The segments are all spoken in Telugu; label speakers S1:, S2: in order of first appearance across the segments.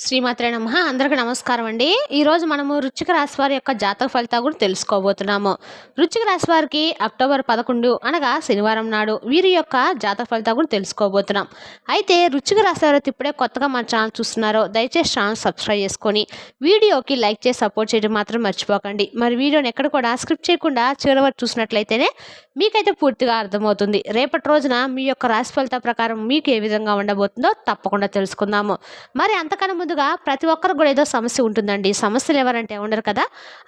S1: శ్రీమాత్రే నమః. అందరికీ నమస్కారం అండి. ఈరోజు మనము వృశ్చిక రాశి వారి యొక్క జాతక ఫలితాలు కూడా తెలుసుకోబోతున్నాము. వృశ్చిక రాశి వారికి అక్టోబర్ 11 అనగా శనివారం నాడు వీరి యొక్క జాతక ఫలితాలు కూడా తెలుసుకోబోతున్నాం. అయితే వృశ్చిక రాశి వారు ఇప్పుడే కొత్తగా మన ఛానల్ చూస్తున్నారో దయచేసి ఛానల్ సబ్స్క్రైబ్ చేసుకొని వీడియోకి లైక్ చేసి సపోర్ట్ చేయడం మాత్రం మర్చిపోకండి. మరి వీడియోని ఎక్కడ కూడా స్క్రిప్ట్ చేయకుండా చివరి వరకు చూసినట్లయితేనే మీకైతే పూర్తిగా అర్థమవుతుంది. రేపటి రోజున మీ యొక్క రాశి ఫలితాల ప్రకారం మీకు ఏ విధంగా ఉండబోతుందో తప్పకుండా తెలుసుకుందాము. మరి అంతకన్నా ముందుగా ప్రతి ఒక్కరికి కూడా ఏదో సమస్య ఉంటుందండి. సమస్యలు ఎవరంటే ఉండరు కదా.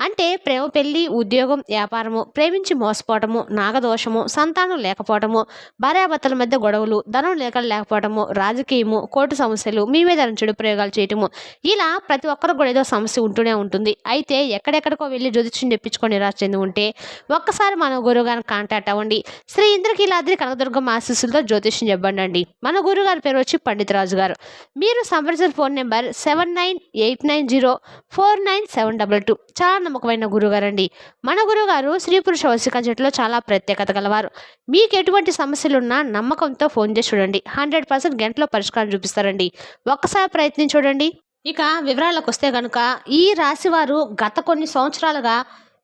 S1: అంటే ప్రేమ, పెళ్లి, ఉద్యోగం, వ్యాపారము, ప్రేమించి మోసపోవటము, నాగదోషము, సంతానం లేకపోవటము, భార్యాభర్తల మధ్య గొడవలు, ధనం లేకపోవటము, రాజకీయము, కోర్టు సమస్యలు, మీ మీద చెడు ప్రయోగాలు చేయటము, ఇలా ప్రతి ఒక్కరికి కూడా ఏదో సమస్య ఉంటూనే ఉంటుంది. అయితే ఎక్కడెక్కడికో వెళ్ళి జ్యోతిష్యం చెప్పించుకొని నిరాశ చెంది ఉంటే ఒక్కసారి మన గురువు గారిని కాంటాక్ట్ అవ్వండి. శ్రీ ఇంద్రకీలాద్రి కనకదుర్గమ్మ ఆశీస్సులతో జ్యోతిష్యం చెప్పండి. మన గురువు గారి పేరు వచ్చి పండిత్ రాజు గారు. మీరు సంప్రదించిన ఫోన్ నెంబర్ 7989049722. చాలా నమ్మకమైన గురుగారండి. మన గురుగారు స్త్రీ పురుష వశిక జట్టులో చాలా ప్రత్యేకత గలవారు. మీకు ఎటువంటి సమస్యలున్నా నమ్మకంతో ఫోన్ చేసి చూడండి. 100% గంటలో పరిష్కారం చూపిస్తారండి. ఒక్కసారి ప్రయత్నించి చూడండి. ఇక వివరాలకు వస్తే కనుక ఈ రాశి వారు గత కొన్ని సంవత్సరాలుగా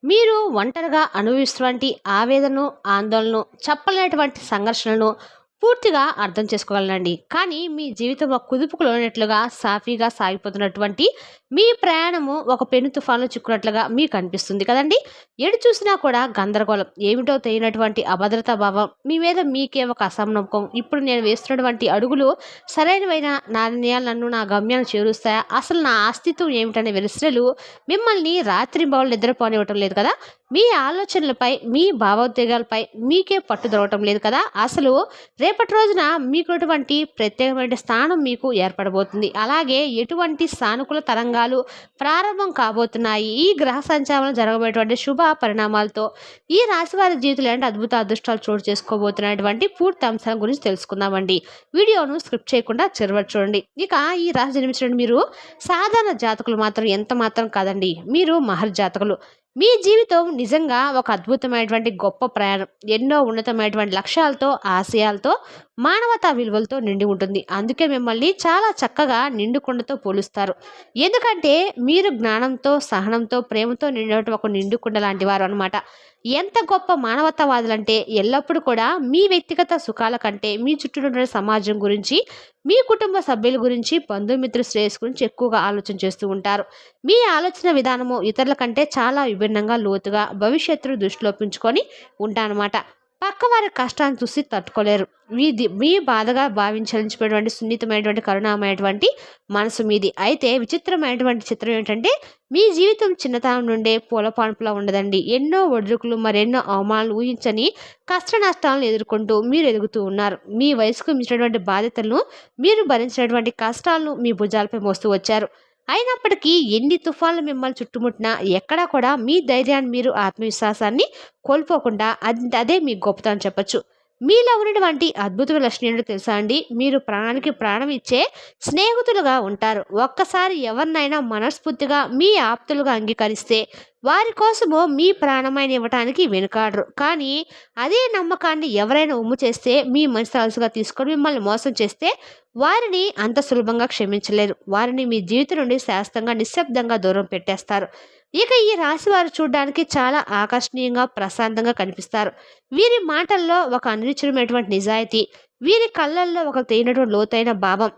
S1: మీరు ఒంటరిగా అనుభవిస్తున్నటువంటి ఆవేదనను, ఆందోళనను, చెప్పలేనటువంటి సంఘర్షణలను పూర్తిగా అర్థం చేసుకోగలనండి. కానీ మీ జీవితం ఒక కుదుపుకు లోనట్లుగా సాఫీగా సాగిపోతున్నటువంటి మీ ప్రయాణము ఒక పెను తుఫాన్లో చిక్కున్నట్లుగా మీకు అనిపిస్తుంది కదండి. ఎటు చూసినా కూడా గందరగోళం, ఏమిటో తెలియనటువంటి అభద్రతా భావం, మీ మీద మీకే ఒక అసంనమ్మకం. ఇప్పుడు నేను వేస్తున్నటువంటి అడుగులు సరైనవైన నా నిర్ణయాలు నన్ను నా గమ్యాన్ని చేరుస్తాయా, అసలు నా అస్తిత్వం ఏమిటనే విమర్శలు మిమ్మల్ని రాత్రి బౌళ్ళు నిద్రపోనివ్వటం లేదు కదా. మీ ఆలోచనలపై, మీ భావోద్వేగాలపై మీకే పట్టు దొరకటం లేదు కదా. అసలు రేపటి రోజున మీకున్నటువంటి ప్రత్యేకమైన స్థానం మీకు ఏర్పడబోతుంది. అలాగే ఎటువంటి సానుకూల తరంగాలు ప్రారంభం కాబోతున్నాయి. ఈ గ్రహ సంచారం జరగబోయేటువంటి శుభ పరిణామాలతో ఈ రాశి వారి జీవితంలో ఎలాంటి అద్భుత అదృష్టాలు చోటు చేసుకోబోతున్నటువంటి పూర్తి అంశాల గురించి తెలుసుకుందామండి. వీడియోను స్క్రిప్ట్ చేయకుండా చివరి చూడండి. ఇక ఈ రాశి జన్మించిన మీరు సాధారణ జాతకులు మాత్రం ఎంత మాత్రం కాదండి. మీరు మహర్జాతకులు. మీ జీవితం నిజంగా ఒక అద్భుతమైనటువంటి గొప్ప ప్రయాణం. ఎన్నో ఉన్నతమైనటువంటి లక్ష్యాలతో, ఆశయాలతో, మానవతా విలువలతో నిండి ఉంటుంది. అందుకే మిమ్మల్ని చాలా చక్కగా నిండుకుండతో పోలుస్తారు. ఎందుకంటే మీరు జ్ఞానంతో, సహనంతో, ప్రేమతో నిండినటువంటి ఒక నిండుకుండ లాంటి వారు అనమాట. ఎంత గొప్ప మానవతావాదులంటే ఎల్లప్పుడూ కూడా మీ వ్యక్తిగత సుఖాల కంటే మీ చుట్టూ ఉన్న సమాజం గురించి, మీ కుటుంబ సభ్యుల గురించి, బంధుమిత్రుల శ్రేయస్సు గురించి ఎక్కువగా ఆలోచన చేస్తూ ఉంటారు. మీ ఆలోచన విధానము ఇతరుల కంటే చాలా విభిన్నంగా, లోతుగా, భవిష్యత్తును దృష్టిలో ఉంచుకొని ఉంటానమాట. పక్కవారి కష్టాన్ని చూసి తట్టుకోలేరు. మీ బాధగా భావించలించినటువంటి సున్నితమైనటువంటి, కరుణామైనటువంటి మనసు మీది. అయితే విచిత్రమైనటువంటి చిత్రం ఏంటంటే మీ జీవితం చిన్నతనం నుండే పూలపాన్పులా ఉండదండి. ఎన్నో ఒడిదుడుకులు, మరెన్నో అవమానాలు, ఊహించని కష్ట నష్టాలను ఎదుర్కొంటూ మీరు ఎదుగుతూ ఉన్నారు. మీ వయసుకు మించినటువంటి బాధ్యతలను, మీరు భరించినటువంటి కష్టాలను మీ భుజాలపై మోస్తూ వచ్చారు. అయినప్పటికీ ఎన్ని తుఫాన్లు మిమ్మల్ని చుట్టుముట్టినా ఎక్కడా కూడా మీ ధైర్యాన్ని, మీరు ఆత్మవిశ్వాసాన్ని కోల్పోకుండా అదే మీ గొప్పతనం చెప్పచ్చు. మీలో ఉన్నటువంటి అద్భుతమైన లక్షణం ఏంటో తెలుసా అండి. మీరు ప్రాణానికి ప్రాణం ఇచ్చే స్నేహితులుగా ఉంటారు. ఒక్కసారి ఎవరినైనా మనస్ఫూర్తిగా మీ ఆప్తులుగా అంగీకరిస్తే వారి కోసము మీ ప్రాణమైన ఇవ్వటానికి వెనుకాడరు. కానీ అదే నమ్మకాన్ని ఎవరైనా ఉమ్ము చేస్తే, మీ మనసు అలసుగా తీసుకొని మిమ్మల్ని మోసం చేస్తే వారిని అంత సులభంగా క్షమించలేరు. వారిని మీ జీవితం నుండి శాశ్వతంగా, నిశ్శబ్దంగా దూరం పెట్టేస్తారు. ఇక ఈ రాశి వారు చూడడానికి చాలా ఆకర్షణీయంగా, ప్రశాంతంగా కనిపిస్తారు. వీరి మాటల్లో ఒక అనిర్వచనమైనటువంటి నిజాయితీ, వీరి కళ్ళల్లో ఒక తేనటువంటి లోతైన భావం,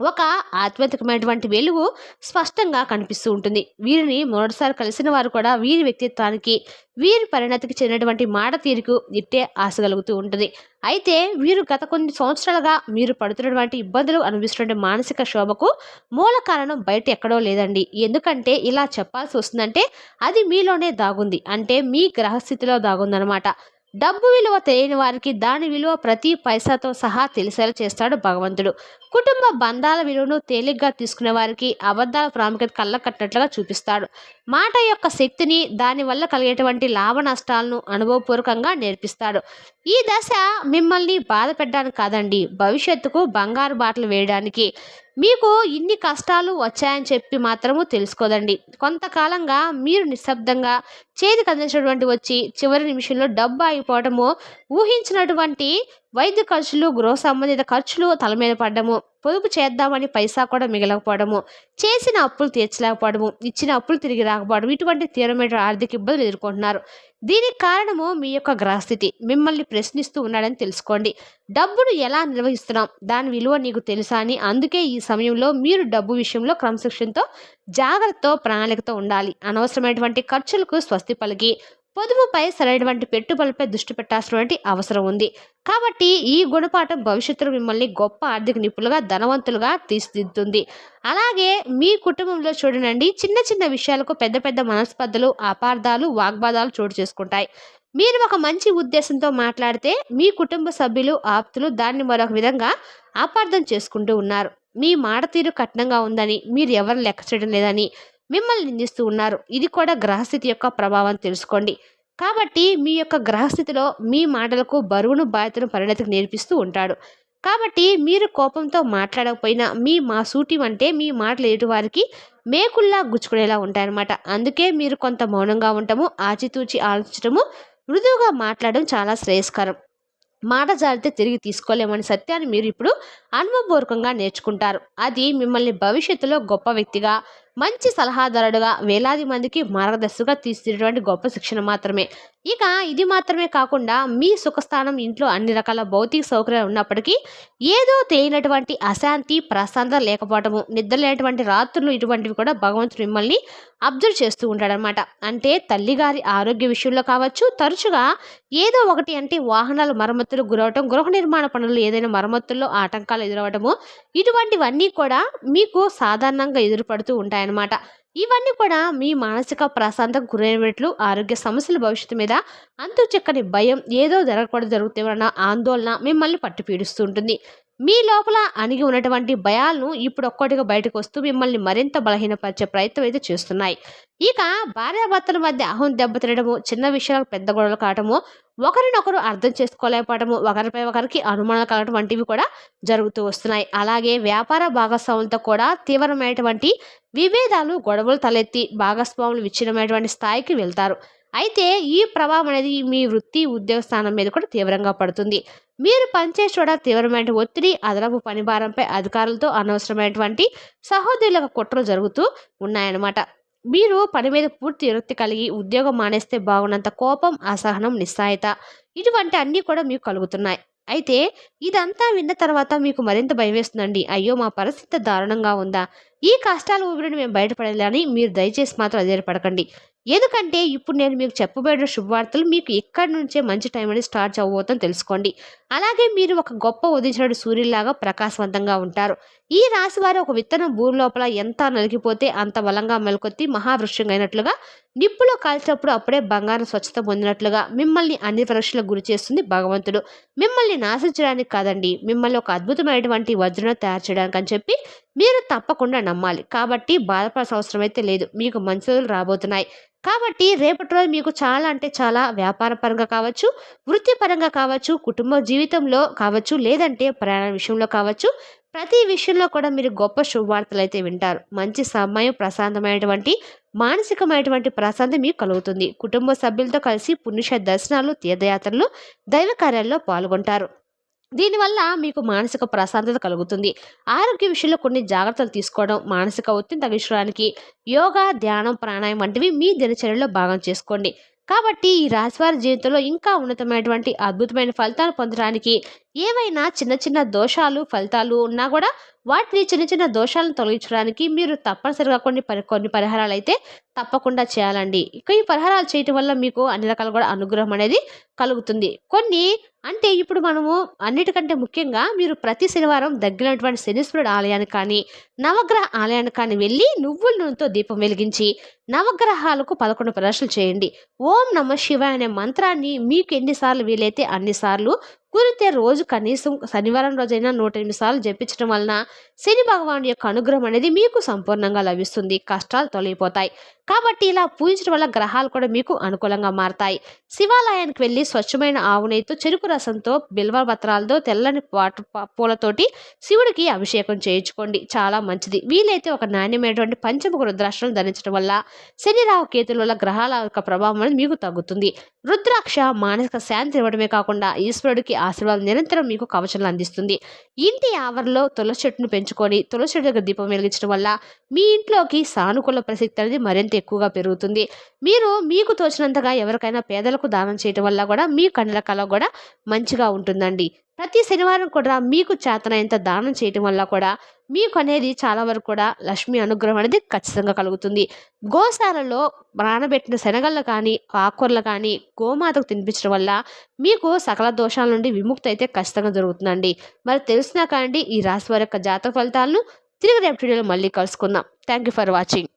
S1: ఒక ఆధ్యాత్మికమైనటువంటి వెలుగు స్పష్టంగా కనిపిస్తూ ఉంటుంది. వీరిని మొదటిసారి కలిసిన వారు కూడా వీరి వ్యక్తిత్వానికి, వీరి పరిణతికి చెందినటువంటి మాట తీరుకు ఇట్టే ఆశ కలుగుతూ ఉంటుంది. అయితే వీరు గత కొన్ని సంవత్సరాలుగా మీరు పడుతున్నటువంటి ఇబ్బందులు, అనుభవిస్తున్న మానసిక శోభకు మూల కారణం బయట ఎక్కడో లేదండి. ఎందుకంటే ఇలా చెప్పాల్సి వస్తుందంటే అది మీలోనే దాగుంది. అంటే మీ గ్రహస్థితిలో దాగుందనమాట. డబ్బు విలువ తెలియని వారికి దాని విలువ ప్రతి పైసాతో సహా తెలిసేలా చేస్తాడు భగవంతుడు. కుటుంబ బంధాల విలువను తేలిగ్గా తీసుకునే వారికి అబద్ధాల ప్రాముఖ్యత కళ్ళ కట్టినట్లుగా చూపిస్తాడు. మాట యొక్క శక్తిని, దానివల్ల కలిగేటువంటి లాభ నష్టాలను అనుభవపూర్వకంగా నేర్పిస్తాడు. ఈ దశ మిమ్మల్ని బాధ పెట్టడానికి కాదండి, భవిష్యత్తుకు బంగారు బాటలు వేయడానికి. మీకు ఇన్ని కష్టాలు వచ్చాయని చెప్పి మాత్రము తెలుసుకోదండి. కొంతకాలంగా మీరు నిశ్శబ్దంగా చేతికి అందించినటువంటి వచ్చి చివరి నిమిషంలో డబ్బు ఆగిపోవటము, ఊహించినటువంటి వైద్య ఖర్చులు, గృహ సంబంధిత ఖర్చులు తల మీద పడ్డము, పొదుపు చేద్దామని పైసా కూడా మిగలకపోవడము, చేసిన అప్పులు తీర్చలేకపోవడము, ఇచ్చిన అప్పులు తిరిగి రాకపోవడం, ఇటువంటి తీవ్రమైన ఆర్థిక ఇబ్బందులు ఎదుర్కొంటున్నారు. దీనికి కారణము మీ యొక్క గ్రహస్థితి మిమ్మల్ని ప్రశ్నిస్తూ ఉన్నాడని తెలుసుకోండి. డబ్బును ఎలా నిర్వహిస్తున్నాం, దాని విలువ నీకు తెలుసా అని. అందుకే ఈ సమయంలో మీరు డబ్బు విషయంలో క్రమశిక్షణతో, జాగ్రత్తతో, ప్రణాళికతో ఉండాలి. అనవసరమైనటువంటి ఖర్చులకు స్వస్తి పలికి పొదుపుపై సరైనటువంటి పెట్టుబడులపై దృష్టి పెట్టాల్సినటువంటి అవసరం ఉంది. కాబట్టి ఈ గుణపాఠం భవిష్యత్తులో మిమ్మల్ని గొప్ప ఆర్థిక నిపుణులుగా, ధనవంతులుగా తీర్చిదిద్దుతుంది. అలాగే మీ కుటుంబంలో చూడనండి, చిన్న చిన్న విషయాలకు పెద్ద పెద్ద మనస్పర్ధలు, అపార్థాలు, వాగ్వాదాలు చోటు చేసుకుంటాయి. మీరు ఒక మంచి ఉద్దేశంతో మాట్లాడితే మీ కుటుంబ సభ్యులు, ఆప్తులు దాన్ని మరొక విధంగా అపార్థం చేసుకుంటూ ఉన్నారు. మీ మాట తీరు కఠినంగా ఉందని, మీరు ఎవరు లెక్క చేయడం లేదని మిమ్మల్ని నిందిస్తూ ఉన్నారు. ఇది కూడా గ్రహస్థితి యొక్క ప్రభావం తెలుసుకోండి. కాబట్టి మీ యొక్క గ్రహస్థితిలో మీ మాటలకు బరువును, బాధ్యతను పరిణతికి నేర్పిస్తూ ఉంటాడు. కాబట్టి మీరు కోపంతో మాట్లాడకపోయినా మా సూటి అంటే మీ మాటలు ఎదుటివారికి మేకుల్లా గుచ్చుకునేలా ఉంటాయన్నమాట. అందుకే మీరు కొంత మౌనంగా ఉండటము, ఆచితూచి ఆలోచించడము, మృదువుగా మాట్లాడడం చాలా శ్రేయస్కరం. మాట జారితే తిరిగి తీసుకోలేమని సత్యాన్ని మీరు ఇప్పుడు అనుభవపూర్వకంగా నేర్చుకుంటారు. అది మిమ్మల్ని భవిష్యత్తులో గొప్ప వ్యక్తిగా, మంచి సలహాదారుడుగా, వేలాది మందికి మార్గదర్శిగా తీర్చిదిద్దేటువంటి గొప్ప శిక్షణ మాత్రమే. ఇక ఇది మాత్రమే కాకుండా మీ సుఖస్థానం ఇంట్లో అన్ని రకాల భౌతిక సౌకర్యాలు ఉన్నప్పటికీ ఏదో తెలియనటువంటి అశాంతి, ప్రశాంతత లేకపోవటము, నిద్ర లేనటువంటి రాత్రులు, ఇటువంటివి కూడా భగవంతుడు మిమ్మల్ని అబ్జర్వ్ చేస్తూ ఉంటాడనమాట. అంటే తల్లిగారి ఆరోగ్య విషయంలో కావచ్చు, తరచుగా ఏదో ఒకటి అంటే వాహనాల మరమ్మతులు గురవటం, గృహ నిర్మాణ పనులు ఏదైనా మరమ్మతుల్లో ఆటంకాలు ఎదురవటము, ఇటువంటివన్నీ కూడా మీకు సాధారణంగా ఎదురుపడుతూ ఉంటాయన్నమాట. ఇవన్నీ కూడా మీ మానసిక ప్రశాంతకు గురైనట్లు, ఆరోగ్య సమస్యల భవిష్యత్తు మీద అంతు చిక్కని భయం, ఏదో జరగకూడదు జరుగుతామన్న ఆందోళన మిమ్మల్ని పట్టి పీడిస్తూ ఉంటుంది. మీ లోపల అణిగి ఉన్నటువంటి భయాలను ఇప్పుడు ఒక్కొక్కటిగా బయటకు వస్తూ మిమ్మల్ని మరింత బలహీనపరిచే ప్రయత్నం అయితే చేస్తున్నాయి. ఇక భార్యాభర్తల మధ్య అహం దెబ్బతినడము, చిన్న విషయాలకు పెద్ద గొడవలు కావటము, ఒకరినొకరు అర్థం చేసుకోలేకపోవడము, ఒకరిపై ఒకరికి అనుమానాలు కలగడం వంటివి కూడా జరుగుతూ వస్తున్నాయి. అలాగే వ్యాపార భాగస్వాములతో కూడా తీవ్రమైనటువంటి విభేదాలు, గొడవలు తలెత్తి భాగస్వాములు విచ్ఛిన్నమైనటువంటి స్థాయికి వెళ్తారు. అయితే ఈ ప్రభావం అనేది మీ వృత్తి, ఉద్యోగ స్థానం మీద కూడా తీవ్రంగా పడుతుంది. మీరు పనిచేసే చోట తీవ్రమైన ఒత్తిడి, అదనపు పనిభారంపై అధికారులతో అనవసరమైనటువంటి సహోదరులకు కుట్రలు జరుగుతూ ఉన్నాయన్నమాట. మీరు పని మీద పూర్తి విరక్తి కలిగి ఉద్యోగం మానేస్తే బాగున్నంత కోపం, అసహనం, నిస్సాయత ఇటువంటి అన్నీ కూడా మీకు కలుగుతున్నాయి. అయితే ఇదంతా విన్న తర్వాత మీకు మరింత భయం వేస్తుందండి. అయ్యో, మా పరిస్థితి దారుణంగా ఉందా, ఈ కష్టాల ఊబి నుండి మేము బయటపడాలని మీరు దయచేసి మాత్రం అధైర్యపడకండి. ఎందుకంటే ఇప్పుడు నేను మీకు చెప్పబడిన శుభవార్తలు మీకు ఇక్కడి నుంచే మంచి టైం అనేది స్టార్ట్ అవ్వబోతుందని తెలుసుకోండి. అలాగే మీరు ఒక గొప్ప ఉదయించిన సూర్యులాగా ప్రకాశవంతంగా ఉంటారు. ఈ రాశి వారు ఒక విత్తనం భూమి లోపల ఎంత నలిగిపోతే అంత బలంగా మెలకొత్తి మహావృక్షంగా అయినట్లుగా, నిప్పులో కాల్చినప్పుడు అప్పుడే బంగారం స్వచ్ఛత పొందినట్లుగా మిమ్మల్ని అన్ని పరీక్షలకు గురి చేస్తుంది భగవంతుడు. మిమ్మల్ని నాశించడానికి కాదండి, మిమ్మల్ని ఒక అద్భుతమైనటువంటి వజ్రం తయారు చేయడానికి అని చెప్పి మీరు తప్పకుండా నమ్మాలి. కాబట్టి బాధపడాల్సిన అవసరం అయితే లేదు. మీకు మంచి రోజులు రాబోతున్నాయి. కాబట్టి రేపటి రోజు మీకు చాలా అంటే చాలా వ్యాపార పరంగా కావచ్చు, వృత్తిపరంగా కావచ్చు, కుటుంబ జీవితంలో కావచ్చు, లేదంటే ప్రయాణ విషయంలో కావచ్చు, ప్రతి విషయంలో కూడా మీరు గొప్ప శుభవార్తలు అయితే వింటారు. మంచి సమయం, ప్రశాంతమైనటువంటి మానసికమైనటువంటి ప్రశాంతత మీకు కలుగుతుంది. కుటుంబ సభ్యులతో కలిసి పుణ్యక్షేత్ర దర్శనాలు, తీర్థయాత్రలు, దైవ కార్యాల్లో పాల్గొంటారు. దీనివల్ల మీకు మానసిక ప్రశాంతత కలుగుతుంది. ఆరోగ్య విషయంలో కొన్ని జాగ్రత్తలు తీసుకోవడం, మానసిక ఒత్తిడిని తగ్గించడానికి యోగా, ధ్యానం, ప్రాణాయామం వంటివి మీ దినచర్యలో భాగం చేసుకోండి. కాబట్టి ఈ రాశివారి జీవితంలో ఇంకా ఉన్నతమైనటువంటి అద్భుతమైన ఫలితాలు పొందడానికి ఏవైనా చిన్న చిన్న దోషాలు, ఫలితాలు ఉన్నా కూడా వాటిని చిన్న చిన్న దోషాలను తొలగించడానికి మీరు తప్పనిసరిగా కొన్ని పరిహారాలు అయితే తప్పకుండా చేయాలండి. ఇక ఈ పరిహారాలు చేయటం వల్ల మీకు అన్ని రకాల కూడా అనుగ్రహం అనేది కలుగుతుంది. కొన్ని అంటే ఇప్పుడు మనము అన్నిటికంటే ముఖ్యంగా మీరు ప్రతి శనివారం దగ్గరైనటువంటి శనీశ్వరుడు ఆలయానికి కానీ, నవగ్రహ ఆలయానికి కానీ వెళ్ళి నువ్వుల నూనెతో దీపం వెలిగించి నవగ్రహాలకు 11 ప్రదర్శనలు చేయండి. ఓం నమ శివాయ అనే మంత్రాన్ని మీకు ఎన్నిసార్లు వీలైతే అన్నిసార్లు కుదిరితే రోజు కనీసం శనివారం రోజైనా 108 సార్లు జపించడం వలన శని భగవాను యొక్క అనుగ్రహం అనేది మీకు సంపూర్ణంగా లభిస్తుంది. కష్టాలు తొలగిపోతాయి. కాబట్టి ఇలా పూజించడం వల్ల గ్రహాలు కూడా మీకు అనుకూలంగా మారతాయి. శివాలయానికి వెళ్ళి స్వచ్ఛమైన ఆవు నెయ్యితో, చెరుకు రసంతో, బిల్వ పత్రాలతో, తెల్లని పూలతోటి శివుడికి అభిషేకం చేయించుకోండి. చాలా మంచిది. వీలైతే ఒక నాణ్యమైనటువంటి పంచముఖ రుద్రాక్షలు ధరించడం వల్ల శని రాహు కేతుల వల్ల గ్రహాల యొక్క ప్రభావం అనేది మీకు తగ్గుతుంది. రుద్రాక్ష మానసిక శాంతి ఇవ్వడమే కాకుండా ఈశ్వరుడికి ఆశీర్వాదం నిరంతరం మీకు కవచంలో అందిస్తుంది. ఇంటి ఆవరణలో తులసి చెట్టును పెంచుకొని తులసి చెట్టు దగ్గర దీపం వెలిగించడం వల్ల మీ ఇంట్లోకి సానుకూల ప్రసక్తి అనేది మరింత ఎక్కువగా పెరుగుతుంది. మీరు మీకు తోచినంతగా ఎవరికైనా పేదలకు దానం చేయడం వల్ల కూడా మీ కన్నుల కళ కూడా మంచిగా ఉంటుందండి. ప్రతి శనివారం కూడా మీకు చేతనైనంత దానం చేయటం వల్ల కూడా మీకు అనేది చాలా వరకు కూడా లక్ష్మి అనుగ్రహం అనేది ఖచ్చితంగా కలుగుతుంది. గోశాలలో నానబెట్టిన శనగళ్ళు కానీ, ఆకుకూరలు కానీ గోమాతకు తినిపించడం వల్ల మీకు సకల దోషాల నుండి విముక్తి అయితే ఖచ్చితంగా జరుగుతుందండి. మరి తెలిసినా కానీ ఈ రాశి వారి యొక్క జాతక ఫలితాలను తిరిగి రేపు వీడియోలో మళ్ళీ కలుసుకుందాం. Thank you for watching.